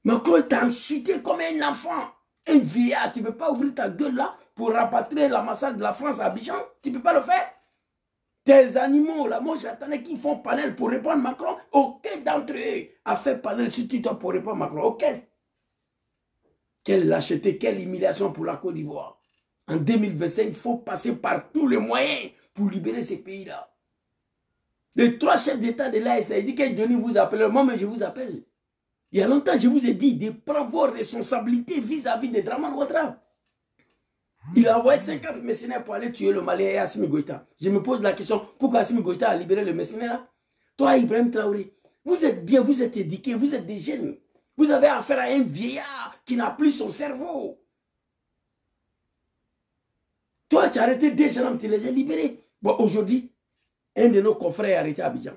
Macron t'a insulté comme un enfant. Un vieillard, tu ne peux pas ouvrir ta gueule là pour rapatrier la massacre de la France à Abidjan. Tu ne peux pas le faire. Tes animaux là, moi j'attendais qu'ils font panel pour répondre Macron. Aucun d'entre eux a fait panel sur Twitter pour répondre Macron. Aucun. Quelle lâcheté, quelle humiliation pour la Côte d'Ivoire. En 2025, il faut passer par tous les moyens pour libérer ces pays-là. Les 3 chefs d'État de l'AS, il dit que Johnny vous appelle. Moi, mais je vous appelle. Il y a longtemps, je vous ai dit de prendre vos responsabilités vis-à-vis de Draman Ouattara. Il a envoyé 50 mercenaires pour aller tuer le Malien et Assimi Goïta. Je me pose la question, pourquoi Assimi Goïta a libéré le mercenaire là? Toi, Ibrahim Traoré, vous êtes bien, vous êtes éduqués, vous êtes des jeunes. Vous avez affaire à un vieillard qui n'a plus son cerveau. Toi, tu as arrêté des gens, tu les as libérés. Bon, aujourd'hui, un de nos confrères est arrêté à Abidjan.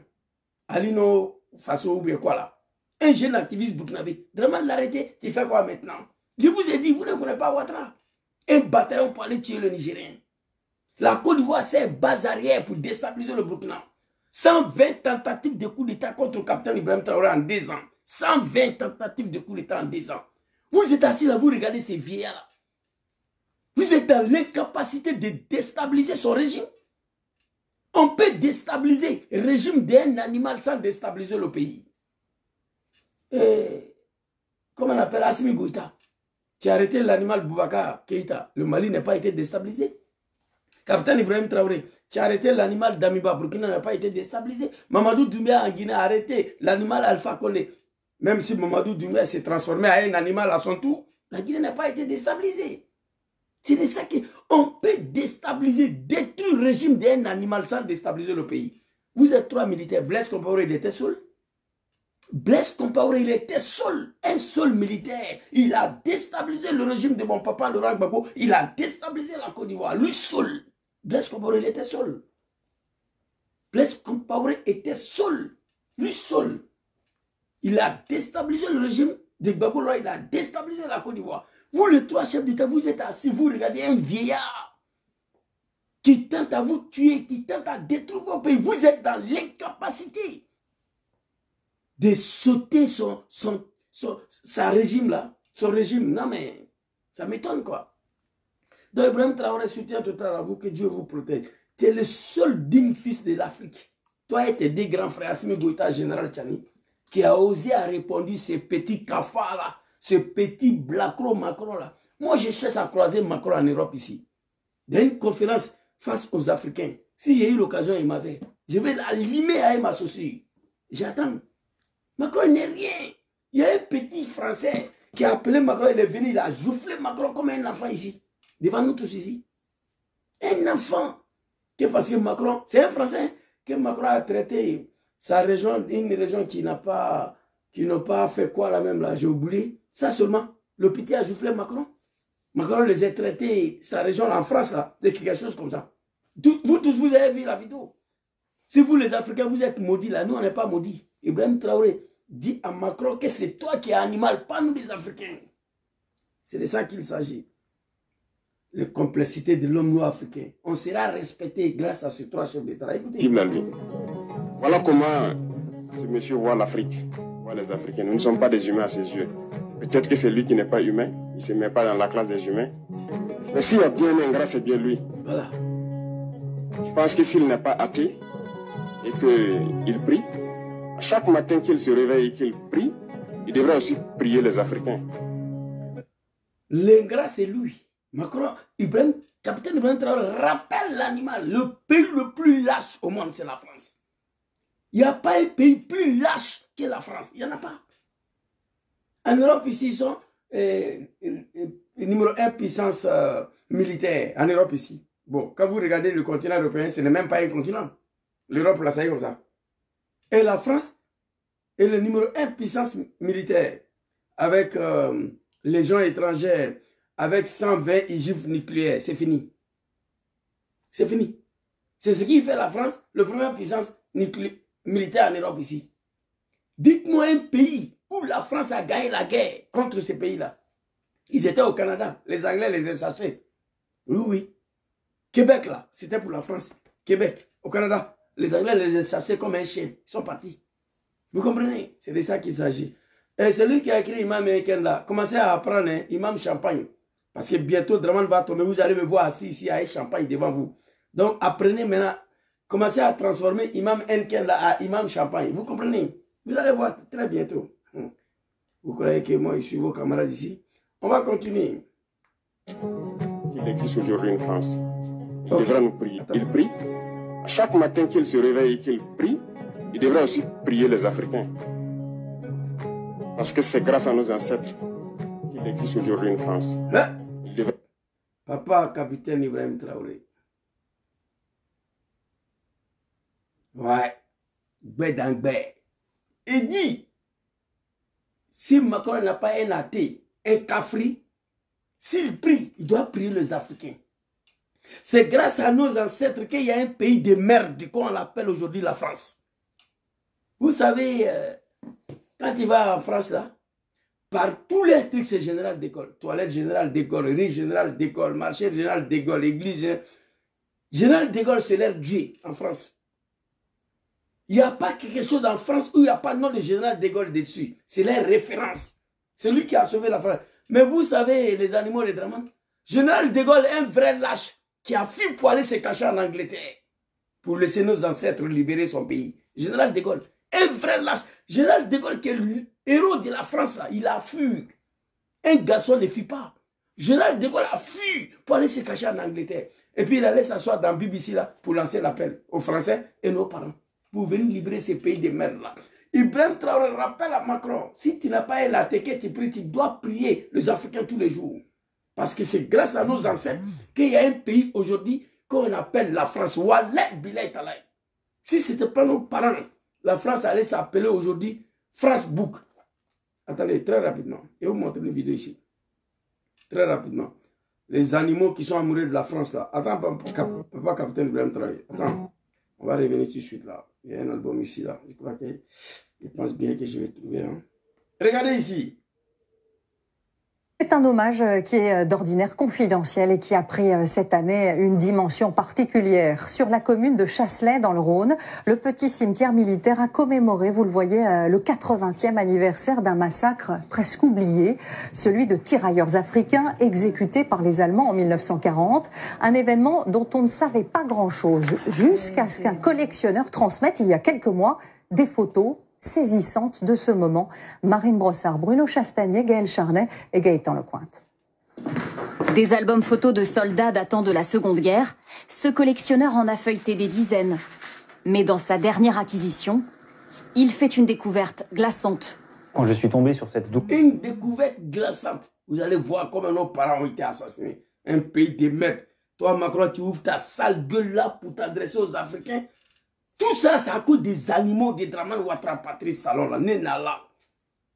Alino Faso ou bien quoi là? Un jeune activiste burkinabé. Draman l'a arrêté, tu fais quoi maintenant? Je vous ai dit, vous ne connaissez pas Ouattara. Un bataillon pour aller tuer le Nigérien. La Côte d'Ivoire, c'est base arrière pour déstabiliser le Burkina. 120 tentatives de coup d'État contre le capitaine Ibrahim Traoré en 2 ans. 120 tentatives de coup d'État en 2 ans. Vous êtes assis là, vous regardez ces vieillards-là. Vous êtes dans l'incapacité de déstabiliser son régime. On peut déstabiliser le régime d'un animal sans déstabiliser le pays. Comment on appelle Assimi Goïta? Tu as arrêté l'animal Boubacar Keïta. Le Mali n'a pas été déstabilisé. Capitaine Ibrahim Traoré, tu as arrêté l'animal Damiba. Burkina n'a pas été déstabilisé. Mamadou Doumbia en Guinée a arrêté l'animal Alpha Condé. Même si Mamadou Doumbia s'est transformé en un animal à son tour, la Guinée n'a pas été déstabilisée. C'est de ça qu'on peut déstabiliser, détruire le régime d'un animal sans déstabiliser le pays. Vous êtes 3 militaires. Blaise Compaoré, il était seul. Blaise Compaoré, il était seul. Un seul militaire. Il a déstabilisé le régime de mon papa, Laurent Gbagbo. Il a déstabilisé la Côte d'Ivoire. Lui seul. Blaise Compaoré, il était seul. Blaise Compaoré était seul. Lui seul. Il a déstabilisé le régime de Gbagbo. Il a déstabilisé la Côte d'Ivoire. Vous, les 3 chefs d'État, vous êtes assis, vous regardez un vieillard qui tente à vous tuer, qui tente à détruire vos pays. Vous êtes dans l'incapacité de sauter sa régime là, son régime. Non mais, ça m'étonne quoi. Donc Ibrahim Traoré soutient total à vous, que Dieu vous protège. Tu es le seul digne fils de l'Afrique. Toi et tes 2 grands frères, Assimi Goïta, Général Tchani, qui a osé à répondre ces petits cafards là. Ce petit Blacro Macron là. Moi, je cherche à croiser Macron en Europe ici. Dans une conférence face aux Africains. Si j'ai eu l'occasion, il m'avait. Je vais l'allumer à m'associer. J'attends. Macron n'est rien. Il y a un petit Français qui a appelé Macron. Il est venu, il a joufflé Macron comme un enfant ici. Devant nous tous ici. Un enfant. Que parce que Macron, c'est un Français que Macron a traité sa région, une région qui n'a pas fait quoi là même là, j'ai oublié. Ça seulement, le petit a joufflé Macron. Macron les a traités, sa région en France là, de quelque chose comme ça. Vous tous, vous avez vu la vidéo. Si vous les Africains, vous êtes maudits là, nous on n'est pas maudits. Ibrahim Traoré dit à Macron que c'est toi qui es animal, pas nous les Africains. C'est de ça qu'il s'agit. La complexité de l'homme noir africain. On sera respecté grâce à ces 3 chefs d'État. Écoutez. Voilà comment ce monsieur voit l'Afrique, voit les Africains. Nous ne sommes pas des humains à ses yeux. Peut-être que c'est lui qui n'est pas humain, il ne se met pas dans la classe des humains. Mais s'il y a bien un ingrat, c'est bien lui. Voilà. Je pense que s'il n'est pas athée et qu'il prie, à chaque matin qu'il se réveille et qu'il prie, il devrait aussi prier les Africains. L'ingrat, c'est lui. Macron, capitaine Ibrahim Traoré rappelle l'animal. Le pays le plus lâche au monde, c'est la France. Il n'y a pas un pays plus lâche que la France. Il n'y en a pas. En Europe, ici, ils sont numéro 1 puissance militaire. En Europe, ici. Bon, quand vous regardez le continent européen, ce n'est même pas un continent. L'Europe, là, ça y est comme ça. Et la France est le numéro 1 puissance militaire. Avec les gens étrangers, avec 120 ogives nucléaires. C'est fini. C'est fini. C'est ce qui fait la France, le première puissance militaire en Europe ici. Dites-moi un pays où la France a gagné la guerre contre ces pays-là. Ils étaient au Canada. Les Anglais les ont sachés. Oui, oui. Québec, là, c'était pour la France. Québec, au Canada. Les Anglais les ont cherchés comme un chien. Ils sont partis. Vous comprenez? C'est de ça qu'il s'agit. Et celui qui a écrit Imam Ekenda, commencez à apprendre hein, Imam Champagne. Parce que bientôt, Draman va tomber, vous allez me voir assis ici avec Champagne devant vous. Donc, apprenez maintenant, commencez à transformer Imam Ekenda à Imam Champagne. Vous comprenez? Vous allez voir très bientôt. Vous croyez que moi, je suis vos camarades ici? On va continuer. Il existe aujourd'hui une France. Il devra nous prier. Il prie. Chaque matin qu'il se réveille et qu'il prie, il devra aussi prier les Africains. Parce que c'est grâce à nos ancêtres qu'il existe aujourd'hui une France. Papa, capitaine Ibrahim Traoré. Ouais. Bédangbe. Il dit, si Macron n'a pas un athée, un cafri, s'il prie, il doit prier les Africains. C'est grâce à nos ancêtres qu'il y a un pays de merde qu'on l'appelle aujourd'hui la France. Vous savez, quand tu vas en France là, par tous les trucs, c'est général d'école. Toilette générale d'école, riche général d'école, marché général d'école, église. Général d'école, c'est l'air Dieu en France. Il n'y a pas quelque chose en France où il n'y a pas le nom de général de Gaulle dessus. C'est leur référence. C'est lui qui a sauvé la France. Mais vous savez, les animaux de Draman, général de Gaulle est un vrai lâche qui a fui pour aller se cacher en Angleterre pour laisser nos ancêtres libérer son pays. Général de Gaulle, un vrai lâche. Général de Gaulle qui est le héros de la France, là, il a fui. Un garçon ne fuit pas. Général de Gaulle a fui pour aller se cacher en Angleterre. Et puis il allait s'asseoir dans BBC là pour lancer l'appel aux Français et nos parents. Pour venir libérer ces pays de merde là. Ibrahim Traoré rappelle à Macron, si tu n'as pas la teke, tu dois prier les Africains tous les jours. Parce que c'est grâce à nos ancêtres qu'il y a un pays aujourd'hui qu'on appelle la France. Wallah Bilay Talay. Si ce n'était pas nos parents, la France allait s'appeler aujourd'hui France Book. Attendez, très rapidement. Je vais vous montrer une vidéo ici. Très rapidement. Les animaux qui sont amoureux de la France là. Attends, papa capitaine Ibrahim Traoré. Attends. On va revenir tout de suite là. Il y a un album ici là. Je crois que je pense bien que je vais trouver. Hein. Regardez ici. C'est un hommage qui est d'ordinaire confidentiel et qui a pris cette année une dimension particulière. Sur la commune de Chasselet, dans le Rhône, le petit cimetière militaire a commémoré, vous le voyez, le 80e anniversaire d'un massacre presque oublié, celui de tirailleurs africains exécutés par les Allemands en 1940. Un événement dont on ne savait pas grand-chose, jusqu'à ce qu'un collectionneur transmette il y a quelques mois des photos saisissante de ce moment. Marine Brossard, Bruno Chastanier, Gaël Charnet et Gaëtan Lecointe. Des albums photos de soldats datant de la Seconde Guerre, ce collectionneur en a feuilleté des dizaines. Mais dans sa dernière acquisition, il fait une découverte glaçante. Quand je suis tombé sur cette une découverte glaçante. Vous allez voir comment nos parents ont été assassinés. Un pays de merde. Toi, Macron, tu ouvres ta sale gueule là pour t'adresser aux Africains. Tout ça, c'est à cause des animaux de Draman Ouattara, Patrice Talon, là, Nenala.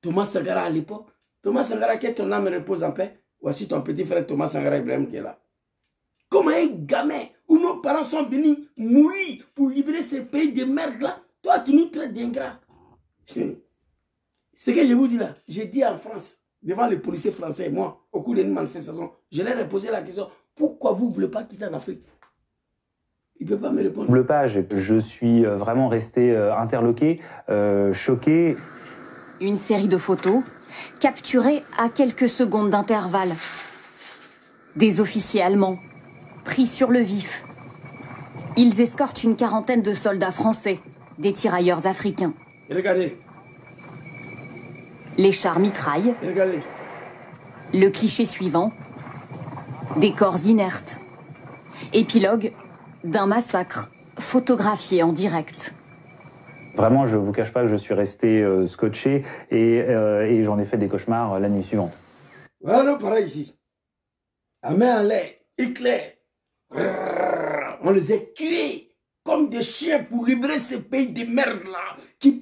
Thomas Sankara à l'époque. Thomas Sankara, que ton âme repose en paix. Voici ton petit frère Thomas Sankara Ibrahim qui est là. Comme un gamin où nos parents sont venus mourir pour libérer ces pays de merde là, toi, tu nous traites d'ingrat. Ce que je vous dis là, j'ai dit en France, devant les policiers français, moi, au cours d'une manifestation, je leur ai posé la question, pourquoi vous ne voulez pas quitter en Afrique? Il ne peut pas me répondre. Le page, je suis vraiment resté interloqué, choqué. Une série de photos capturées à quelques secondes d'intervalle. Des officiers allemands pris sur le vif. Ils escortent une quarantaine de soldats français, des tirailleurs africains. Regardez. Les chars mitraillent. Regardez. Le cliché suivant, des corps inertes. Épilogue d'un massacre photographié en direct. Vraiment, je ne vous cache pas que je suis resté scotché et j'en ai fait des cauchemars la nuit suivante. Voilà, pareil ici. À main en l'air, éclair. On les a tués comme des chiens pour libérer ces pays de merde là qui